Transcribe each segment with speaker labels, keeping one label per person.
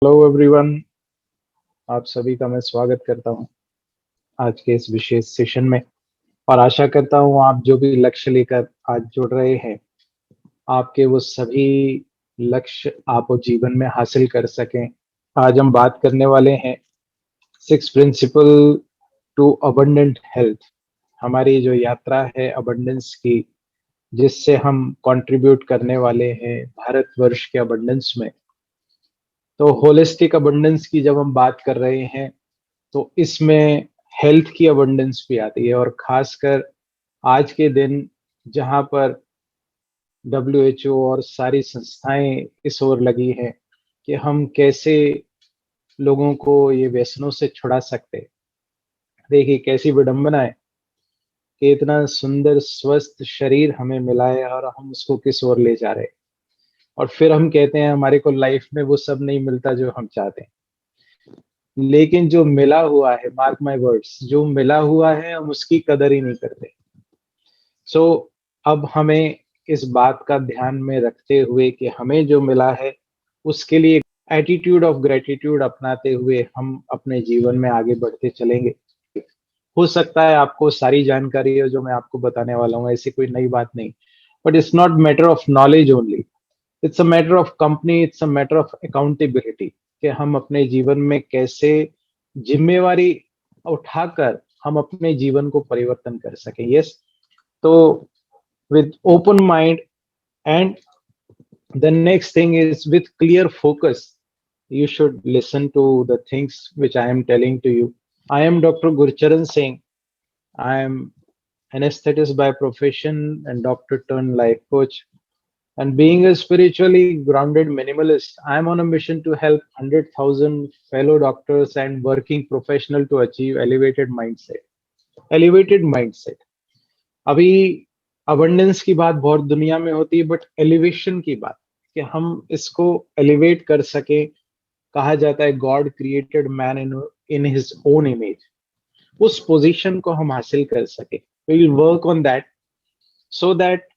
Speaker 1: Hello everyone. आप सभी का मैं स्वागत करता हूं आज के इस विशेष सेशन में। और आशा करता हूं आप जो भी लक्ष्य लेकर आज जुड़ रहे हैं, आपके वो सभी लक्ष्य आप वो जीवन में हासिल कर सकें। आज हम बात करने वाले हैं 6 प्रिंसिपल टू अबंडेंट हेल्थ। हमारी जो यात्रा है अबंडेंस की, जिससे हम कंट्रीब्यूट करने वाले हैं भारतवर्ष के अबंडेंस में। तो होलिस्टिक अबंडेंस की जब हम बात कर रहे हैं तो इसमें हेल्थ की अबंडेंस भी आती है, और खासकर आज के दिन जहां पर WHO और सारी संस्थाएं इस ओर लगी हैं कि हम कैसे लोगों को ये व्यसनों से छुड़ा सकते हैं। देखिए कैसी विडंबना है कि इतना सुंदर स्वस्थ शरीर हमें मिला है और हम उसको किस ओर ले जा रहे हैं। और फिर हम कहते हैं हमारे को लाइफ में वो सब नहीं मिलता जो हम चाहते हैं। लेकिन जो मिला हुआ है, मार्क माय वर्ड्स, जो मिला हुआ है हम उसकी कदर ही नहीं करते। सो अब हमें इस बात का ध्यान में रखते हुए कि हमें जो मिला है उसके लिए एटीट्यूड ऑफ ग्रेटिट्यूड अपनाते हुए हम अपने जीवन में आगे बढ़ते चलेंगे। हो सकता है आपको सारी जानकारी है जो मैं आपको बताने वाला हूँ, ऐसी कोई नई बात नहीं। But it's not matter of knowledge only, it's a matter of company, it's a matter of accountability, कि हम अपने जीवन में कैसे जिम्मेवारी उठाकर हम अपने जीवन को परिवर्तन कर सकें। यस, तो with open mind, and the next thing is with clear focus, you should listen to the things which I am telling to you. I am Dr. Gurcharan Singh. I am anesthetist by profession and doctor turned life coach. And being a spiritually grounded minimalist, I am on a mission to help 100,000 fellow doctors and working professional to achieve elevated mindset. Elevated mindset. अभी abundance की बात बहुत दुनिया में होती है, but elevation की बात, कि हम इसको एलिवेट कर सके। कहा जाता है God created man in in his own image. उस पोजीशन को हम हासिल कर सके, we will work on that, so that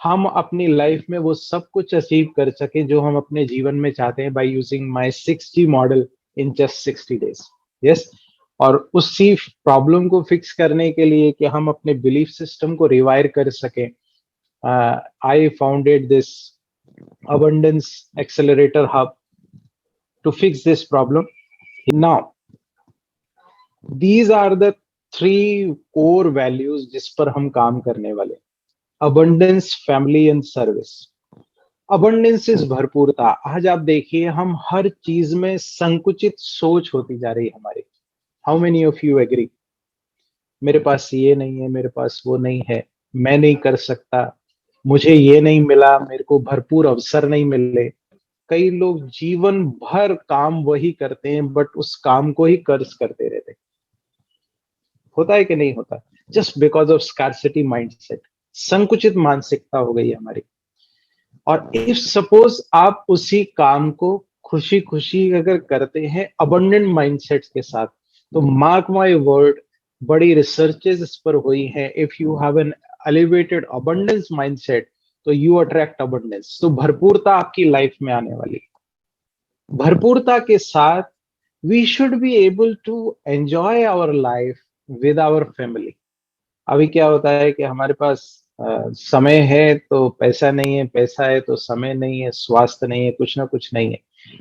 Speaker 1: हम अपनी लाइफ में वो सब कुछ अचीव कर सके जो हम अपने जीवन में चाहते हैं, by using my 6G model in just 60 days. Yes, और उसी प्रॉब्लम को फिक्स करने के लिए कि हम अपने बिलीफ सिस्टम को रिवायर कर सकें, I founded this abundance accelerator hub to fix this problem. Now, these are the 3 core values जिस पर हम काम करने वाले: abundance, family and service. abundance is भरपूरता। आज आप देखिए हम हर चीज में संकुचित सोच होती जा रही है हमारी। How many of you agree? मेरे पास ये नहीं है, मेरे पास वो नहीं है, मैं नहीं कर सकता, मुझे ये नहीं मिला, मेरे को भरपूर अवसर नहीं मिले। कई लोग जीवन भर काम वही करते हैं, बट उस काम को ही कर्ज करते रहते। होता है कि नहीं होता? Just because of scarcity mindset, संकुचित मानसिकता हो गई है हमारी। और इफ सपोज आप उसी काम को खुशी खुशी अगर करते हैं अबंडेंट माइंडसेट के साथ, तो मार्क माय वर्ड, बड़ी रिसर्चेस इस पर हुई हैं। If you have an elevated abundance mindset, तो यू अट्रैक्ट अबंडेंस, तो भरपूरता आपकी लाइफ में आने वाली। भरपूरता के साथ we should be able to enjoy our life with our family. अभी क्या होता है कि हमारे पास समय है तो पैसा नहीं है, पैसा है तो समय नहीं है, स्वास्थ्य नहीं है, कुछ ना कुछ नहीं है।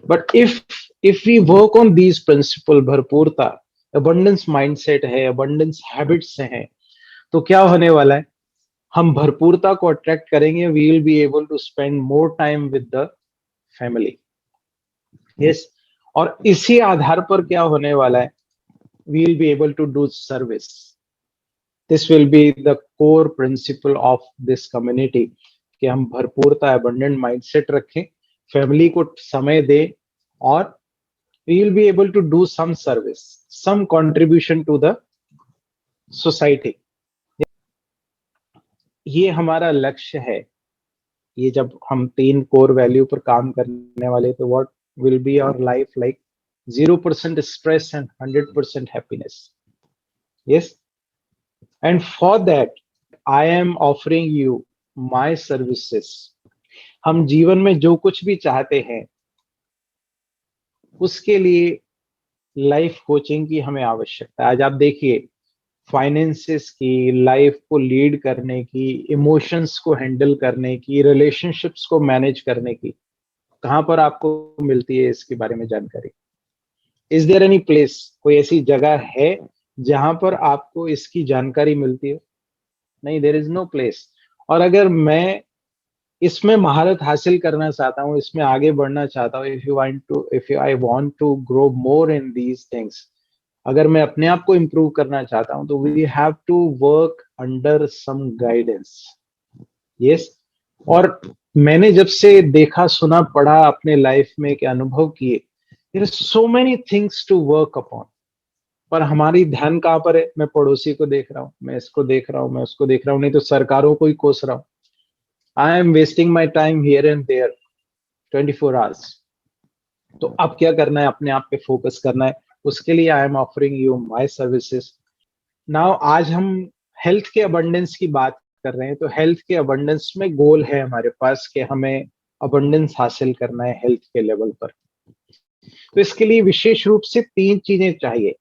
Speaker 1: But if we work on these principle, भरपूरता, अबंडेंस माइंडसेट है, अबंडेंस हैबिट्स हैं, तो क्या होने वाला है? हम भरपूरता को अट्रैक्ट करेंगे। We will be able to spend more time with the family. Yes, और इसी आधार पर क्या होने वाला है? We will be able to do service. This will be the core principle of this community, कि हम भरपूरता, अबंडेंट माइंडसेट रखें, फैमिली को समय दें, और we will be able to do some service, some contribution to the society. ये हमारा लक्ष्य है। ये जब हम 3 कोर वैल्यू पर काम करने वाले, तो what will be our life like? 0% stress and 100% happiness. Yes, and for that I am offering you my services. हम जीवन में जो कुछ भी चाहते हैं, उसके लिए लाइफ कोचिंग की हमें आवश्यकता है। आज आप देखिए, फाइनेंसेस की, लाइफ को लीड करने की, इमोशंस को हैंडल करने की, रिलेशनशिप्स को मैनेज करने की, कहाँ पर आपको मिलती है इसके बारे में जानकारी? इज देयर एनी प्लेस, कोई ऐसी जगह है जहां पर आपको इसकी जानकारी मिलती है? नहीं, देयर इज नो प्लेस। और अगर मैं इसमें महारत हासिल करना चाहता हूँ, इसमें आगे बढ़ना चाहता हूँ, if I want to grow more in these things, अगर मैं अपने आप को इम्प्रूव करना चाहता हूं, तो we have to work under some guidance. Yes. और मैंने जब से देखा, सुना, पढ़ा, अपने लाइफ में के अनुभव किए, there are so many things to work upon. पर हमारी ध्यान कहाँ पर है? मैं पड़ोसी को देख रहा हूँ, मैं इसको देख रहा हूँ, मैं उसको देख रहा हूँ, नहीं तो सरकारों को ही कोस रहा हूँ। I am wasting my time here and there 24 hours. तो अब क्या करना है? अपने आप पे फोकस करना है। उसके लिए आई am offering you my services. Now आज हम हेल्थ के अबंडेंस की बात कर रहे हैं, तो हेल्थ के अबंडेंस में गोल है हमारे पास कि हमें अबंडेंस हासिल करना है हेल्थ के लेवल पर। तो इसके लिए विशेष रूप से 3 चीजें चाहिए।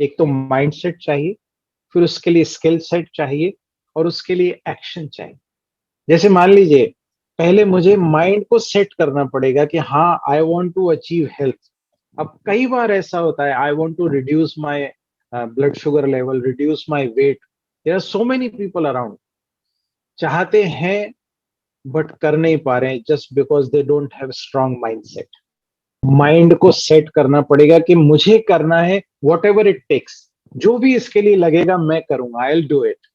Speaker 1: एक तो माइंडसेट चाहिए, फिर उसके लिए स्किल सेट चाहिए, और उसके लिए एक्शन चाहिए। जैसे मान लीजिए, पहले मुझे माइंड को सेट करना पड़ेगा कि हाँ, I want to achieve health. अब कई बार ऐसा होता है, I want to reduce my blood sugar level, reduce my weight. There are so many people around, चाहते हैं बट कर नहीं पा रहे हैं, just because they don't have strong mindset. Mind को सेट करना पड़ेगा कि मुझे करना है, वॉट एवर इट टेक्स, जो भी इसके लिए लगेगा मैं करूंगा, I will do it.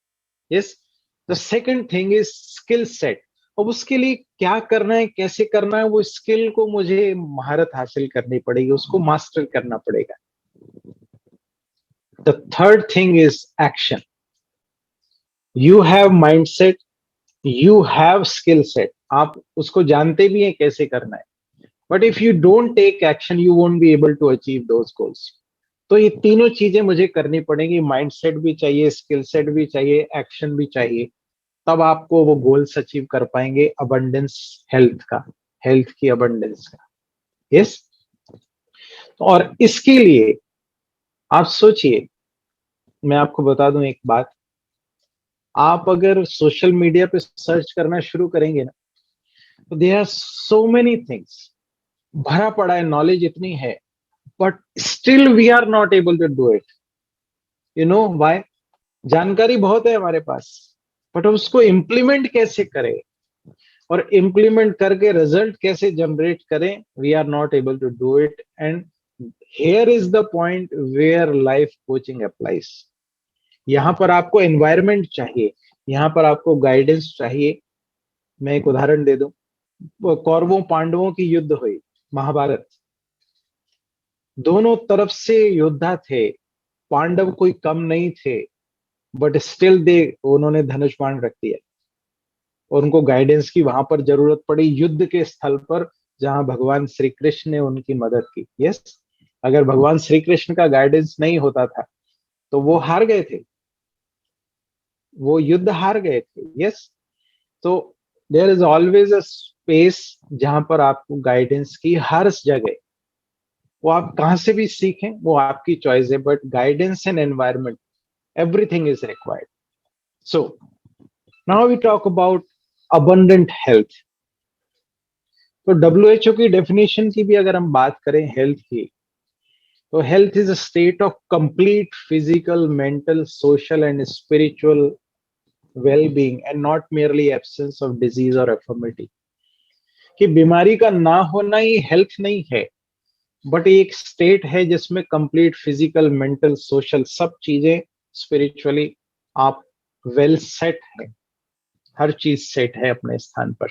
Speaker 1: Yes. The second thing is skill set. अब उसके लिए क्या करना है, कैसे करना है, वो स्किल को मुझे महारत हासिल करनी पड़ेगी, उसको मास्टर करना पड़ेगा। The third thing is action. You have mindset, you have skill set, आप उसको जानते भी हैं कैसे करना है, but if you don't take action you won't be able to achieve those goals. तो ये तीनों चीजें मुझे करनी पड़ेंगी, माइंडसेट भी चाहिए, स्किल सेट भी चाहिए, एक्शन भी चाहिए, तब आपको वो गोल्स अचीव कर पाएंगे अबंडेंस हेल्थ का, हेल्थ की अबंडेंस का। यस। और इसके लिए आप सोचिए, मैं आपको बता दूं एक बात, आप अगर सोशल मीडिया पे सर्च करना शुरू करेंगे ना, तो there are so many things, भरा पड़ा है, नॉलेज इतनी है, but still we are not able to do it. You know why? जानकारी बहुत है हमारे पास, बट उसको इम्प्लीमेंट कैसे करें और इम्प्लीमेंट करके रिजल्ट कैसे जनरेट करें, we are not able to do it. And here is the point where life coaching applies. यहाँ पर आपको एनवायरमेंट चाहिए, यहाँ पर आपको गाइडेंस चाहिए। मैं एक उदाहरण दे दूं, वो कौरवों पांडवों की युद्ध हुई, महाभारत, दोनों तरफ से योद्धा थे, पांडव कोई कम नहीं थे, बट स्टिल दे उन्होंने धनुष बाण रख दिया, और उनको गाइडेंस की वहां पर जरूरत पड़ी युद्ध के स्थल पर, जहां भगवान श्री कृष्ण ने उनकी मदद की। यस। अगर भगवान श्री कृष्ण का गाइडेंस नहीं होता था तो वो हार गए थे, वो युद्ध हार गए थे। यस। तो there is always a space जहां पर आपको गाइडेंस की हर जगह, वो आप कहां से भी सीखें वो आपकी चॉइस है, but guidance and environment, everything is required. So now we talk about abundant health. तो डब्ल्यूएचओ की डेफिनेशन की भी अगर हम बात करें हेल्थ की, तो health is a state of complete physical, mental, social and spiritual well-being and not merely absence of disease or infirmity। कि बीमारी का ना होना ही हेल्थ नहीं है, बट एक स्टेट है जिसमें कंप्लीट फिजिकल, मेंटल, सोशल सब चीजें, स्पिरिचुअली आप वेल सेट है, हर चीज सेट है अपने स्थान पर,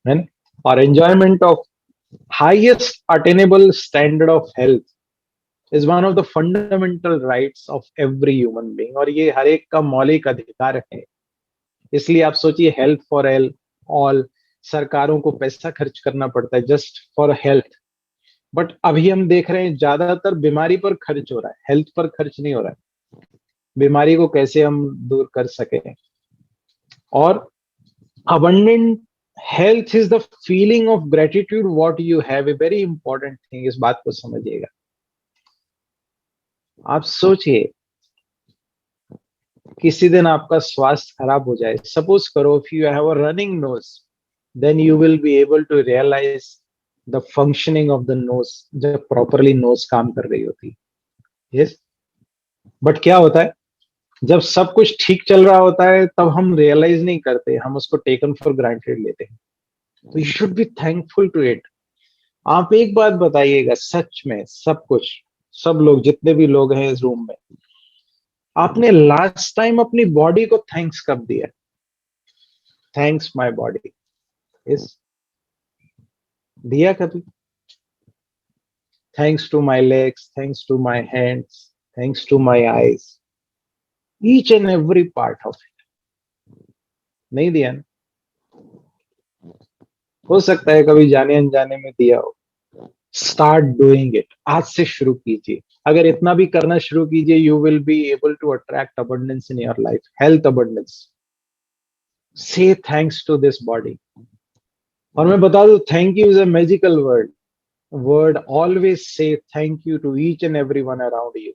Speaker 1: है ना? और enjoyment of highest attainable standard of health is one of the fundamental rights of every human being, और ये हर एक का मौलिक अधिकार है। इसलिए आप सोचिए, हेल्थ फॉर एल ऑल, सरकारों को पैसा खर्च करना पड़ता है जस्ट फॉर हेल्थ, बट अभी हम देख रहे हैं ज्यादातर बीमारी पर खर्च हो रहा है, हेल्थ पर खर्च नहीं हो रहा है। बीमारी को कैसे हम दूर कर सके। और abundant health is the feeling of gratitude what you have, a very important thing, इस बात को समझिएगा। आप सोचिए, किसी दिन आपका स्वास्थ्य खराब हो जाए, सपोज करो if you have a running nose, then you will be able to realise the functioning of the nose, जब प्रॉपरली नोज काम कर रही होती है। यस, बट क्या होता है, जब सब कुछ ठीक चल रहा होता है तब हम रियलाइज नहीं करते, हम उसको टेकन फॉर ग्रांटेड लेते हैं। तो you should be thankful to it. आप एक बात बताइएगा, सच में सब कुछ, सब लोग जितने भी लोग हैं इस रूम में, आपने लास्ट टाइम अपनी बॉडी को थैंक्स कब दिया? थैंक्स माय बॉडी, इस दिया कभी? Thanks to my legs, thanks to my hands, thanks to my eyes, each and every part of it, नहीं दिया ना? हो सकता है कभी जाने अनजाने में दिया हो। स्टार्ट डूइंग इट, आज से शुरू कीजिए। अगर इतना भी करना शुरू कीजिए, you will be able to attract abundance in your life, health abundance. Say thanks to this body. और मैं बता दूं, thank you is a magical word. Word always say thank you to each and every one around you.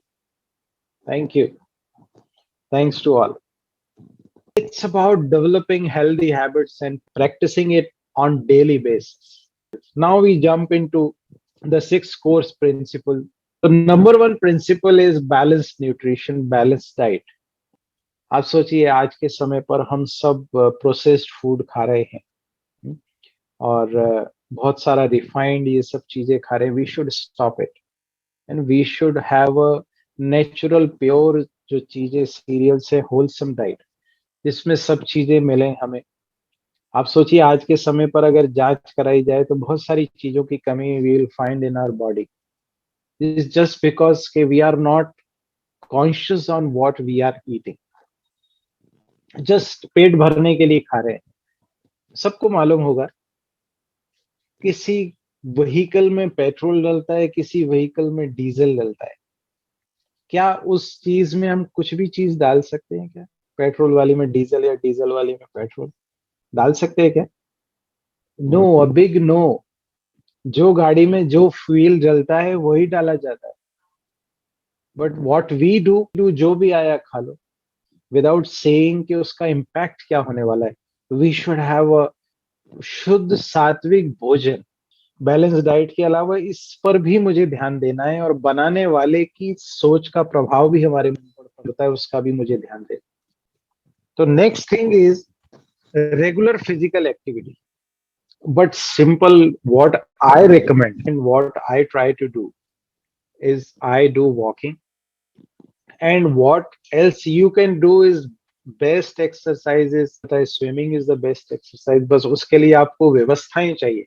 Speaker 1: Thank you, thanks to all. It's about developing healthy habits and practicing it on daily basis. Now we jump into the six course principle. The number one principle is balanced nutrition, balanced diet. आप सोचिए, आज के समय पर हम सब processed food खा रहे हैं, हम्म, और बहुत सारा रिफाइंड ये सब चीजें खा रहे हैं। We should stop it and we should have a natural pure जो चीजें सीरियल से होलसम डाइट, जिसमें सब चीजें मिले हमें। आप सोचिए, आज के समय पर अगर जांच कराई जाए तो बहुत सारी चीजों की कमी we will find in our body. Is just because के we are not conscious on what we are eating, just पेट भरने के लिए खा रहे हैं। सबको मालूम होगा, किसी व्हीकल में पेट्रोल डलता है, किसी व्हीकल में डीजल डलता है। क्या उस चीज में हम कुछ भी चीज डाल सकते हैं क्या? पेट्रोल वाली में डीजल या डीजल वाली में पेट्रोल डाल सकते हैं क्या? No, a big no. जो गाड़ी में जो फ्यूल जलता है वही डाला जाता है। बट व्हाट वी डू, जो भी आया खा लो, विदाउट सेइंग कि उसका इम्पैक्ट क्या होने वाला है। वी शुड हैव अ शुद्ध सात्विक भोजन। बैलेंस डाइट के अलावा इस पर भी मुझे ध्यान देना है, और बनाने वाले की सोच का प्रभाव भी हमारे मन पर पड़ता है, उसका भी मुझे ध्यान देना। तो next thing is regular physical activity, but simple. What I recommend and what I try to do is I do walking, and what else you can do is best exercises, swimming is the best exercise। बस उसके लिए आपको व्यवस्थाएं चाहिए,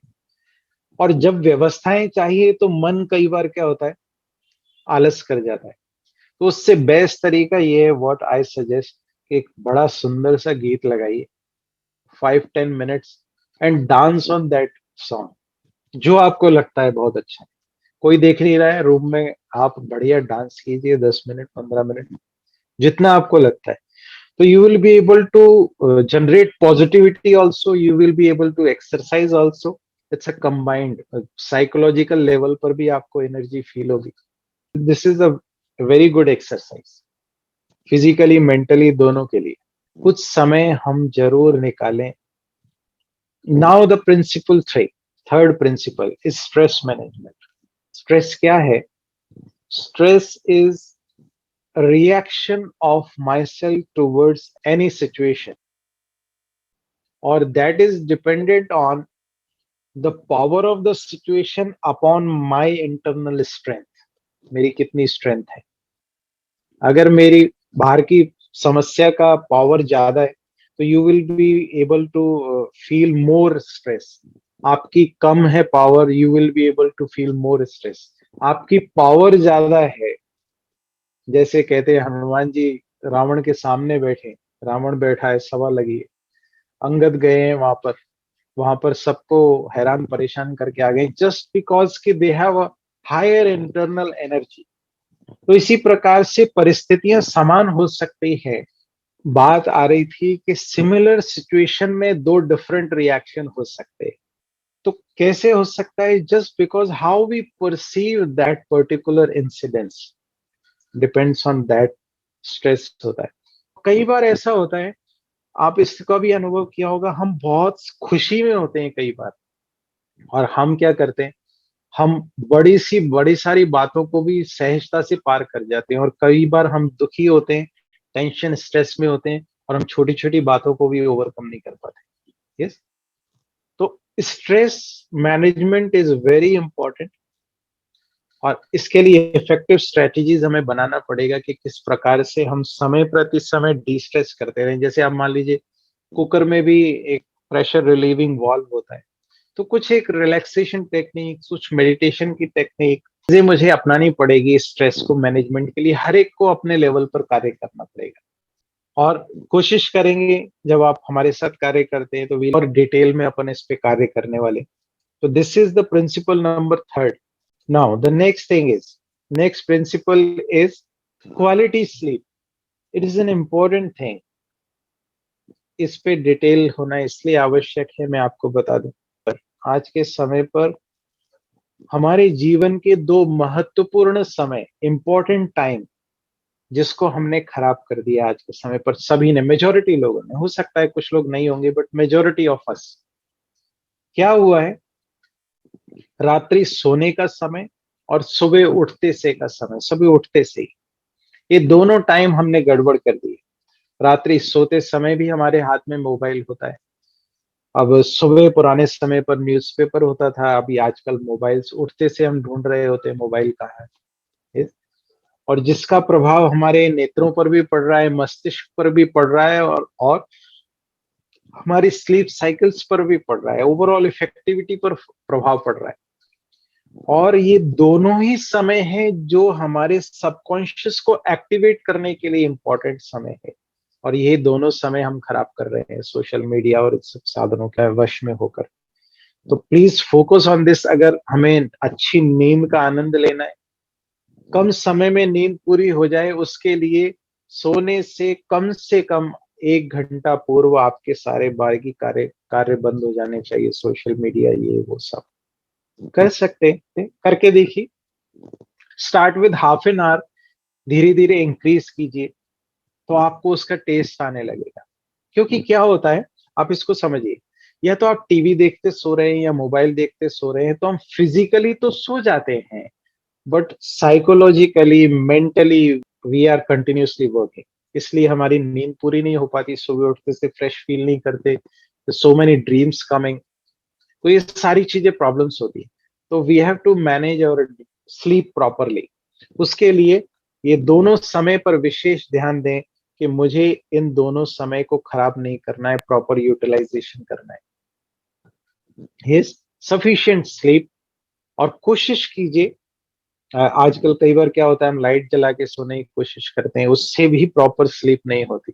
Speaker 1: और जब व्यवस्थाएं चाहिए तो मन कई बार क्या होता है, आलस कर जाता है। तो उससे बेस्ट तरीका ये है, व्हाट आई सजेस्ट, एक बड़ा सुंदर सा गीत लगाइए, 5-10 minutes, and dance on that song, जो आपको लगता है बहुत अच्छा है। कोई देख नहीं रहा है रूम में, आप बढ़िया डांस कीजिए, 10 मिनट, 15 मिनट, जितना आपको लगता है। तो you will be able to generate positivity also, you will be able to exercise also. It's a combined, psychological level पर भी आपको एनर्जी फील होगी। This is a very good exercise, physically mentally दोनों के लिए। कुछ समय हम जरूर निकालें। Now the principle three, third principle is stress management. Stress क्या है? Stress is a reaction of myself towards any situation, or that is dependent on the power of the situation upon my internal strength। मेरी कितनी strength है। अगर मेरी बाहर की समस्या का पावर ज्यादा है, तो you will be able to feel more stress. आपकी कम है power, you will be able to feel more stress. आपकी पावर ज्यादा है, जैसे कहते हैं हनुमान जी रावण के सामने बैठे, रावण बैठा है, सभा लगी है, अंगद गए हैं वहां पर सबको हैरान परेशान करके आ गए, जस्ट बिकॉज कि they have a higher internal energy. तो इसी प्रकार से परिस्थितियां समान हो सकती है, बात आ रही थी कि सिमिलर सिचुएशन में दो डिफरेंट रिएक्शन हो सकते हैं। तो कैसे हो सकता है? Just because how we perceive that particular incidence depends on that stress होता है। कई बार ऐसा होता है, आप इसका भी अनुभव किया होगा, हम बहुत खुशी में होते हैं कई बार, और हम क्या करते हैं, हम बड़ी सारी बातों को भी सहजता से पार कर जाते हैं, और कई बार हम दुखी होते हैं, टेंशन स्ट्रेस में होते हैं, और हम छोटी छोटी बातों को भी ओवरकम नहीं कर पाते। यस। तो stress management is very important, और इसके लिए इफेक्टिव स्ट्रेटजीज हमें बनाना पड़ेगा कि किस प्रकार से हम समय प्रति समय डी स्ट्रेस करते रहें। जैसे आप मान लीजिए, कुकर में भी एक प्रेशर रिलीविंग वाल्व होता है, तो कुछ एक रिलैक्सेशन टेक्निक, कुछ मेडिटेशन की टेक्निक ये मुझे अपनानी पड़ेगी स्ट्रेस को मैनेजमेंट के लिए। हर एक को अपने लेवल पर कार्य करना पड़ेगा, और कोशिश करेंगे जब आप हमारे साथ कार्य करते हैं तो और डिटेल में अपन इस पे कार्य करने वाले। तो this is the principle number third. Now the next thing is, next principle is quality sleep. It is an important thing. इस पे डिटेल होना इसलिए आवश्यक है, मैं आपको बता दूं, आज के समय पर हमारे जीवन के दो महत्वपूर्ण समय, इंपॉर्टेंट टाइम, जिसको हमने खराब कर दिया आज के समय पर सभी ने, मेजोरिटी लोगों ने, हो सकता है कुछ लोग नहीं होंगे, बट मेजोरिटी ऑफ अस। क्या हुआ है? रात्रि सोने का समय और सुबह उठते से का समय, सुबह उठते से ही, ये दोनों टाइम हमने गड़बड़ कर दिए। रात्रि सोते समय भी हमारे हाथ में मोबाइल होता है। अब सुबह पुराने समय पर न्यूज़पेपर होता था, अभी आजकल मोबाइल्स, उठते से हम ढूंढ रहे होते हैं मोबाइल कहाँ है। और जिसका प्रभाव हमारे नेत्रों पर भी पड़ रहा है, मस्तिष्क पर भी पड़ रहा है, और हमारी स्लीप साइकिल्स पर भी पड़ रहा है, ओवरऑल इफेक्टिविटी पर प्रभाव पड़ रहा है। और ये दोनों ही समय है जो हमारे सबकॉन्शियस को एक्टिवेट करने के लिए इंपॉर्टेंट समय है, और ये दोनों समय हम खराब कर रहे हैं सोशल मीडिया और इस सब साधनों के वश में होकर। तो प्लीज फोकस ऑन दिस। अगर हमें अच्छी नींद का आनंद लेना है, कम समय में नींद पूरी हो जाए, उसके लिए सोने से कम 1 घंटा पूर्व आपके सारे बाकी कार्य कार्य बंद हो जाने चाहिए। सोशल मीडिया ये वो सब कर सकते हैं, करके देखिए। Start with half an hour, धीरे धीरे इंक्रीज कीजिए, तो आपको उसका टेस्ट आने लगेगा। क्योंकि क्या होता है, आप इसको समझिए, या तो आप टीवी देखते सो रहे हैं या मोबाइल देखते सो रहे हैं, तो हम फिजिकली तो सो जाते हैं, but psychologically, mentally we are continuously working. इसलिए हमारी नींद पूरी नहीं हो पाती, सुबह उठते से फ्रेश फील नहीं करते, सो मेनी ड्रीम्स कमिंग। तो ये सारी चीजें प्रॉब्लम्स होती है। तो वी हैव टू मैनेज और स्लीप प्रॉपरली। उसके लिए ये दोनों समय पर विशेष ध्यान दें कि मुझे इन दोनों समय को खराब नहीं करना है, प्रॉपर यूटिलाइजेशन करना है। Sufficient sleep. और कोशिश कीजिए, आजकल कई बार क्या होता है, हम लाइट जला के सोने की कोशिश करते हैं, उससे भी प्रॉपर स्लीप नहीं होती।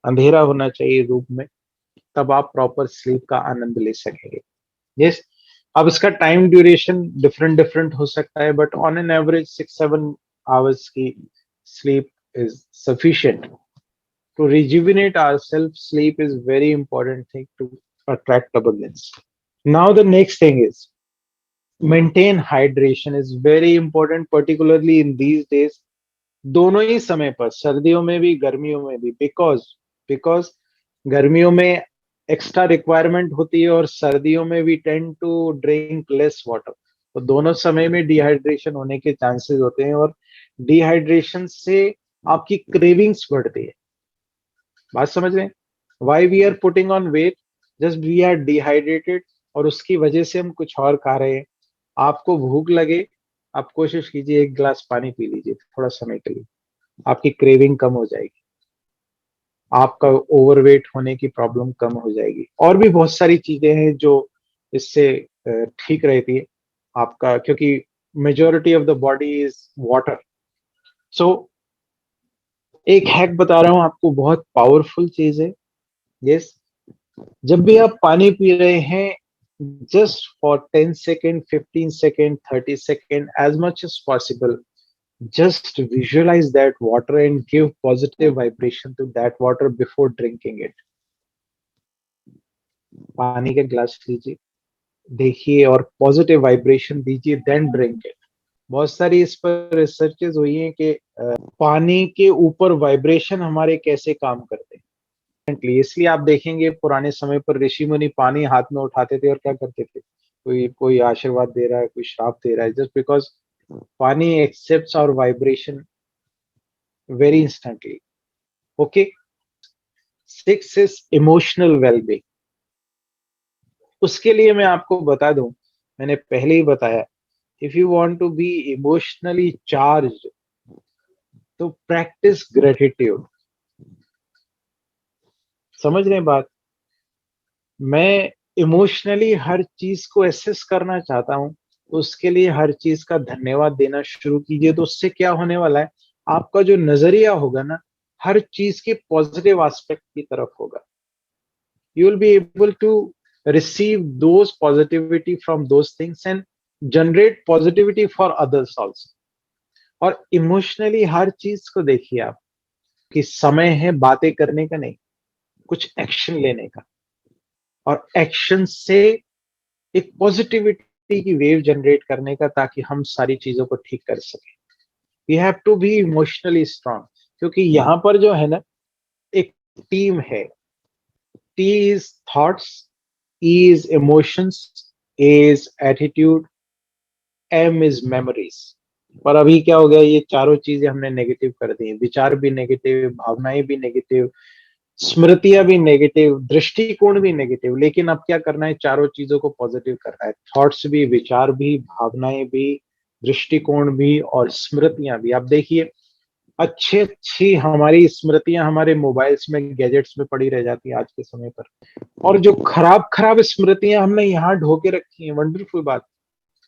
Speaker 1: अंधेरा होना चाहिए रूम में, तब आप प्रॉपर स्लीप का आनंद ले सकेंगे। यस। अब इसका टाइम ड्यूरेशन डिफरेंट डिफरेंट हो सकता है, but on an average 6-7 hours की sleep is sufficient to rejuvenate ourself. Sleep is very important thing to attract abundance. Now the next thing is, maintain hydration is very important, particularly in these days. दोनों ही समय पर, सर्दियों में भी गर्मियों में भी, बिकॉज बिकॉज गर्मियों में एक्स्ट्रा रिक्वायरमेंट होती है, और सर्दियों में we tend to drink less water. तो दोनों समय में डिहाइड्रेशन होने के चांसेस होते हैं, और डिहाइड्रेशन से आपकी क्रेविंग्स बढ़ती है। बात समझ रहे हैं? Why we are putting on weight? Just we are dehydrated, और उसकी वजह से हम कुछ और खा रहे हैं। आपको भूख लगे, आप कोशिश कीजिए 1 गिलास पानी पी लीजिए थोड़ा समय के लिए, आपकी क्रेविंग कम हो जाएगी, आपका ओवरवेट होने की प्रॉब्लम कम हो जाएगी। और भी बहुत सारी चीजें हैं जो इससे ठीक रहती है आपका, क्योंकि majority of the body is water. So एक हैक बता रहा हूं आपको, बहुत पावरफुल चीज है। यस। जब भी आप पानी पी रहे हैं, just for 10 second, 15 second, 30 second, as much as possible, Just visualize that water and give positive vibration to that water before drinking it. पानी का ग्लास लीजिए, देखिए और पॉजिटिव वाइब्रेशन दीजिए, देन ड्रिंक इट। बहुत सारी इस पर रिसर्चेस हुई हैं कि पानी के ऊपर वाइब्रेशन हमारे कैसे काम करते हैं। इसलिए आप देखेंगे पुराने समय पर ऋषि मुनि पानी हाथ में उठाते थे और क्या करते थे, कोई कोई आशीर्वाद दे रहा है, कोई श्राप दे रहा है, जस्ट बिकॉज पानी accepts our vibration very instantly. Okay. 6 is emotional wellbeing. उसके लिए मैं आपको बता दूं, मैंने पहले ही बताया, if you want to be emotionally charge तो प्रैक्टिस ग्रेटिट्यूड। समझ रहे हैं बात? मैं इमोशनली हर चीज को एसेस करना चाहता हूं, तो उसके लिए हर चीज का धन्यवाद देना शुरू कीजिए। तो उससे क्या होने वाला है, आपका जो नजरिया होगा ना, हर चीज के पॉजिटिव एस्पेक्ट की तरफ होगा। You will be able to receive those positivity from those things and generate positivity for others also। और इमोशनली हर चीज को देखिए आप, कि समय है बातें करने का नहीं, कुछ एक्शन लेने का, और एक्शन से एक पॉजिटिविटी की वेव जनरेट करने का, ताकि हम सारी चीजों को ठीक कर सके। We have to be emotionally strong, क्योंकि यहाँ पर जो है ना, एक टीम है। T is thoughts, E is emotions, A is attitude, M is memories. पर अभी क्या हो गया, ये चारों चीजें हमने नेगेटिव कर दी हैं। विचार भी नेगेटिव, भावनाएं भी नेगेटिव, स्मृतियां भी नेगेटिव, दृष्टिकोण भी नेगेटिव। लेकिन अब क्या करना है, चारों चीजों को पॉजिटिव करना है। थॉट्स भी, विचार भी, भावनाएं भी, दृष्टिकोण भी और स्मृतियां भी। आप देखिए, अच्छी अच्छी हमारी स्मृतियां हमारे मोबाइल्स में, गैजेट्स में पड़ी रह जाती है आज के समय पर। और जो खराब खराब स्मृतियां हमने यहाँ ढो के रखी हैं, वंडरफुल बात।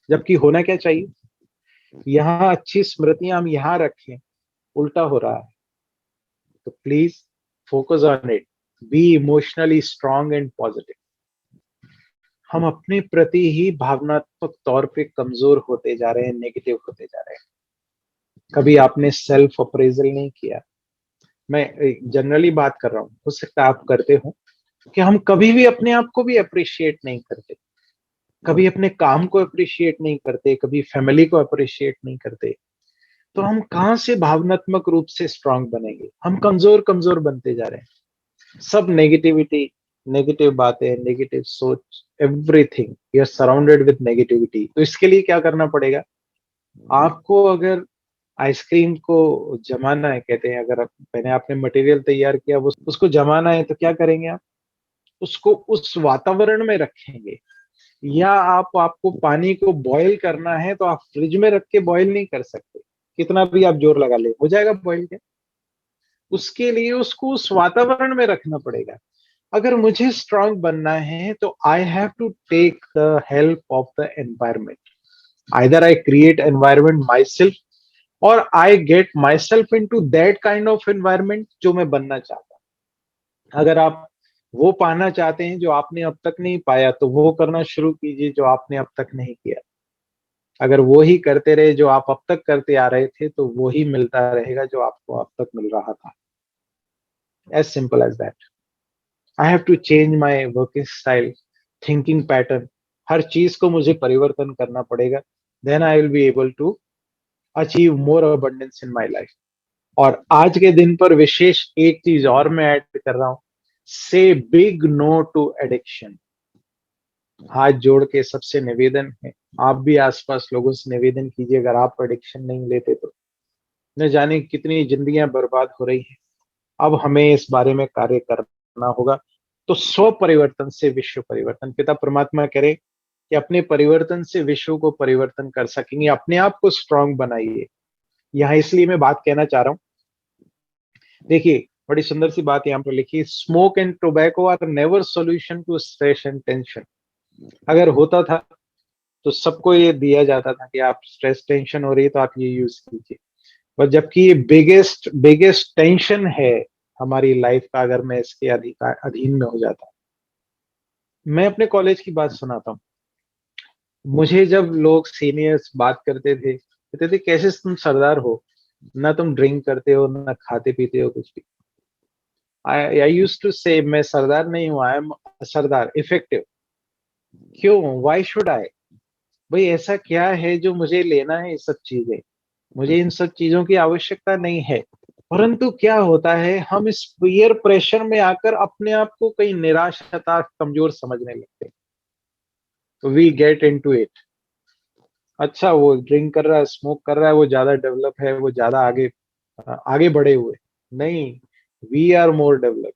Speaker 1: जबकि होना क्या चाहिए, यहाँ अच्छी स्मृतियां हम यहाँ रखें, उल्टा हो रहा है। तो please focus on it, B emotionally strong and positive. हम अपने प्रति ही भावनात्मक तौर पे कमजोर होते जा रहे हैं, नेगेटिव होते जा रहे हैं। कभी आपने सेल्फ अप्रेजल नहीं किया? मैं जनरली बात कर रहा हूँ, हो सकता है आप करते हो, कि हम कभी भी अपने आप को भी अप्रिशिएट नहीं करते, कभी अपने काम को अप्रिशिएट नहीं करते, कभी फैमिली को अप्रिशिएट नहीं करते। तो हम कहाँ से भावनात्मक रूप से स्ट्रांग बनेंगे? हम कमजोर कमजोर बनते जा रहे हैं। सब नेगेटिविटी, नेगेटिव बातें, नेगेटिव सोच, everything, we are surrounded with negativity. तो इसके लिए क्या करना पड़ेगा आपको? अगर आइसक्रीम को जमाना है, कहते हैं, अगर मैंने आपने मटेरियल तैयार किया, वो उसको जमाना है, तो क्या करेंगे आप? उसको उस वातावरण में रखेंगे। या आपको पानी को बॉईल करना है, तो आप फ्रिज में रख के बॉईल नहीं कर सकते, कितना भी आप जोर लगा ले, हो जाएगा बॉईल क्या? उसके लिए उसको उस वातावरण में रखना पड़ेगा। अगर मुझे स्ट्रांग बनना है, तो I have to take the help of the environment. Either I create environment myself, और I get myself into that kind of environment जो मैं बनना चाहता हूं। अगर आप वो पाना चाहते हैं जो आपने अब तक नहीं पाया, तो वो करना शुरू कीजिए जो आपने अब तक नहीं किया। अगर वो ही करते रहे जो आप अब तक करते आ रहे थे, तो वो ही मिलता रहेगा जो आपको अब तक मिल रहा था। As simple as that. I have to change my working style, thinking pattern. हर चीज को मुझे परिवर्तन करना पड़ेगा, then I will be able to achieve more abundance in my life. और आज के दिन पर विशेष एक चीज और मैं ऐड कर रहा हूं, से बिग नो टू एडिक्शन। हाथ जोड़ के सबसे निवेदन है, आप भी आसपास लोगों से निवेदन कीजिए, अगर आप एडिक्शन नहीं लेते तो न जाने कितनी जिंदगियां बर्बाद हो रही हैं। अब हमें इस बारे में कार्य करना होगा। तो स्व परिवर्तन से विश्व परिवर्तन। पिता परमात्मा करे कि अपने परिवर्तन से विश्व को परिवर्तन कर सकेंगे। अपने आप को स्ट्रांग बनाइए। यहाँ इसलिए मैं बात कहना चाह रहा हूँ, देखिए बड़ी सुंदर सी बात यहाँ पर लिखी, smoke and tobacco are never solution to stress and tension. अगर होता था तो सबको ये दिया जाता था कि आप स्ट्रेस टेंशन हो रही है तो आप ये यूज कीजिए। पर जबकि ये बिगेस्ट बिगेस्ट टेंशन है हमारी लाइफ का, अगर मैं इसके अधिकार अधीन में हो जाता। मैं अपने कॉलेज की बात सुनाता हूँ। मुझे जब लोग सीनियर्स बात करते थे कहते थे कैसे तुम सरदार हो, ना तुम ड्रिंक करते हो ना खाते पीते हो कुछ भी। आई यूज टू से मैं सरदार नहीं हूँ, आई एम सरदार इफेक्टिव। क्यों, वाई शुड आई? भाई ऐसा क्या है जो मुझे लेना है ये सब चीजें? मुझे इन सब चीजों की आवश्यकता नहीं है। परंतु क्या होता है, हम इस पीयर प्रेशर में आकर अपने आप को कहीं निराश, हताश, कमजोर समझने लगते हैं। तो वी गेट इनटू इट। अच्छा वो ड्रिंक कर रहा है, स्मोक कर रहा है, वो ज्यादा डेवलप है, वो ज्यादा आगे आगे बढ़े हुए। नहीं, we are more develop.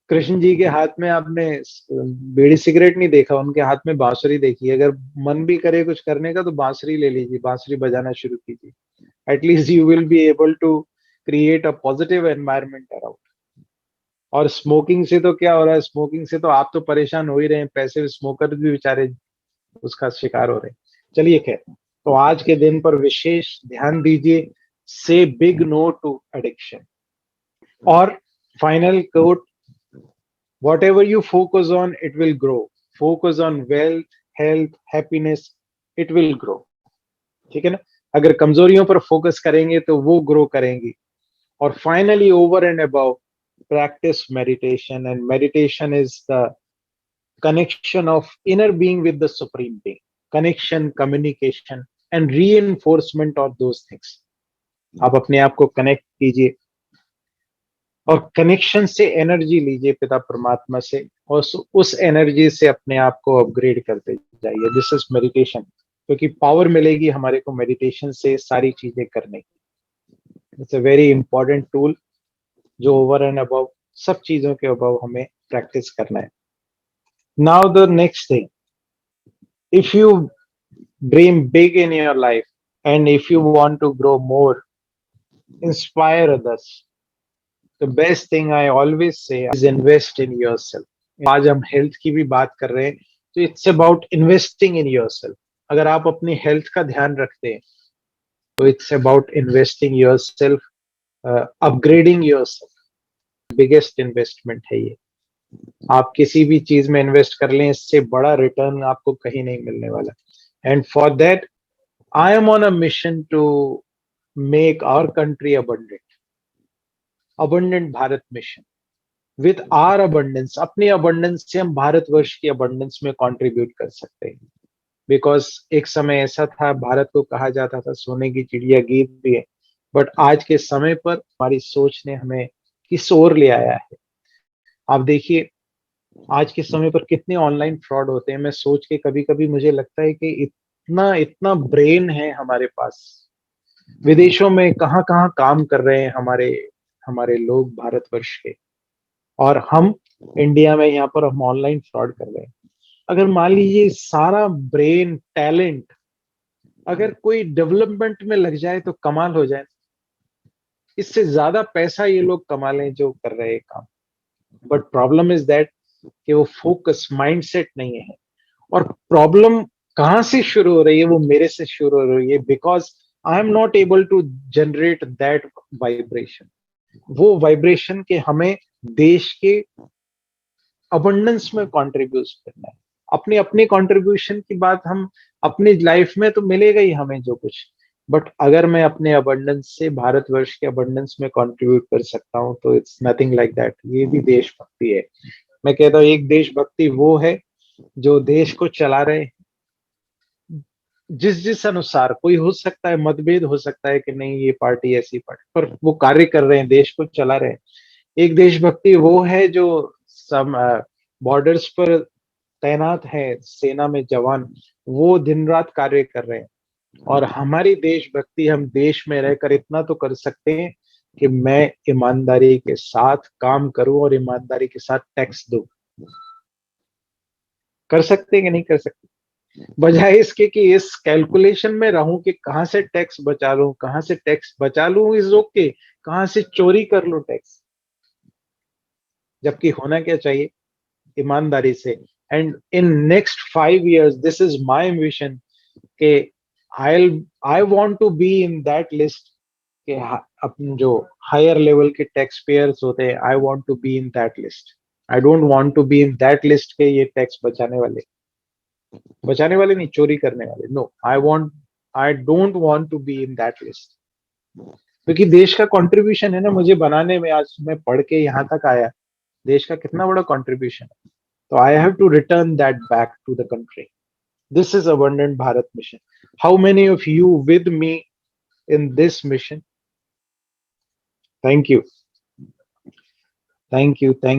Speaker 1: Krishna ji के हाथ में आपने बीड़ी सिगरेट नहीं देखा, उनके हाथ में बांसुरी देखी है। अगर मन भी करे कुछ करने का तो बांसुरी ले लीजिए, बांसुरी बजाना शुरू कीजिए। At least you will be able to create a positive environment around. और स्मोकिंग से तो क्या हो रहा है, स्मोकिंग से तो आप तो परेशान हो ही रहे हैं, पैसे स्मोकर भी बेचारे उसका शिकार हो रहे हैं। चलिए खैर, तो आज के दिन पर विशेष ध्यान दीजिए, say big no to addiction. और final quote, whatever you focus on it will grow. Focus on wealth, health, happiness, it will grow. ठीक है ना? अगर कमजोरियों पर फोकस करेंगे तो वो ग्रो करेंगी। और finally over and above, practice meditation, and meditation is the connection of inner being with the supreme being. Connection, communication and reinforcement of those things. आप अपने आप को कनेक्ट कीजिए और कनेक्शन से एनर्जी लीजिए पिता परमात्मा से, और उस एनर्जी से अपने आप को अपग्रेड करते जाइए। This is meditation. क्योंकि पावर मिलेगी हमारे को मेडिटेशन से सारी चीजें करने की। It's a very important tool जो ओवर एंड अबव, सब चीजों के अबव हमें प्रैक्टिस करना है। Now the next thing, if you dream big in your life and if you want to grow more, inspire others, the best thing I always say is invest in yourself. आज हम health की भी बात कर रहे हैं, तो it's about investing in yourself. अगर आप अपनी हेल्थ का ध्यान रखते हैं तो it's about investing yourself, upgrading yourself. Biggest investment है ये। आप किसी भी चीज में इन्वेस्ट कर लें, इससे बड़ा रिटर्न आपको कहीं नहीं मिलने वाला। And for that I am on a mission to make our country abundant, abundant Bharat mission. With our abundance, अपनी अबंडेंस से हम भारतवर्ष की अबंडेंस में कंट्रीब्यूट कर सकते हैं। बिकॉज एक समय ऐसा था, भारत को कहा जाता था सोने की चिड़िया, गीत भी है। बट आज के समय पर हमारी सोच ने हमें किस ओर ले आया है। आप देखिए आज के समय पर कितने ऑनलाइन फ्रॉड होते हैं। मैं सोच के कभी कभी मुझे लगता है कि इतना इतना ब्रेन है हमारे पास। विदेशों में कहाँ कहाँ काम कर रहे हैं हमारे हमारे लोग भारतवर्ष के, और हम इंडिया में यहाँ पर हम ऑनलाइन फ्रॉड कर रहे हैं। अगर मान लीजिए सारा ब्रेन टैलेंट अगर कोई डेवलपमेंट में लग जाए तो कमाल हो जाए। इससे ज्यादा पैसा ये लोग कमा लें जो कर रहे हैं काम। बट प्रॉब्लम इज दैट कि वो फोकस माइंडसेट नहीं है। और प्रॉब्लम कहाँ से शुरू हो रही है, वो मेरे से शुरू हो रही है। Because I am not able to generate that vibration. वो वाइब्रेशन के हमें देश के अबंडेंस में कॉन्ट्रीब्यूट करना है। अपने अपने कॉन्ट्रीब्यूशन की बात हम अपनी लाइफ में तो मिलेगा ही हमें जो कुछ। बट अगर मैं अपने अबंडेंस से भारतवर्ष के अबंडेंस में कंट्रीब्यूट कर सकता हूँ तो इट्स नथिंग लाइक दैट। ये भी देशभक्ति है। मैं कहता हूँ एक देशभक्ति वो है जो देश को चला रहे हैं। जिस जिस अनुसार कोई हो सकता है, मतभेद हो सकता है कि नहीं ये पार्टी ऐसी पार्टी, पर वो कार्य कर रहे हैं, देश को चला रहे हैं। एक देशभक्ति वो है जो सब बॉर्डर्स पर तैनात है, सेना में जवान, वो दिन रात कार्य कर रहे हैं। और हमारी देशभक्ति, हम देश में रहकर इतना तो कर सकते हैं कि मैं ईमानदारी के साथ काम करूं और ईमानदारी के साथ टैक्स दूं। कर सकते हैं कि नहीं कर सकते? बजाय इसके कि इस कैलकुलेशन में रहूं कि कहां से टैक्स बचा लूं, कहां से टैक्स बचा लूं इस ओके, कहां से चोरी कर लूं टैक्स। जबकि होना क्या चाहिए, ईमानदारी से। And in next 5 years this is my vision कि I want to be in that list के अपन जो हायर लेवल के टैक्स पेयर्स होते हैं, I want to be in that list. I don't want to be in that list के ये tax बचाने वाले। बचाने वाले नहीं, चोरी करने वाले। No, I don't want to be in that list. क्योंकि देश का कंट्रीब्यूशन है ना मुझे बनाने में, आज मैं पढ़ के यहाँ तक आया, देश का कितना बड़ा कंट्रीब्यूशन है। तो I have to return that back to the country. This is abundant Bharat mission. How many of you with me in this mission? Thank you, thank you, thank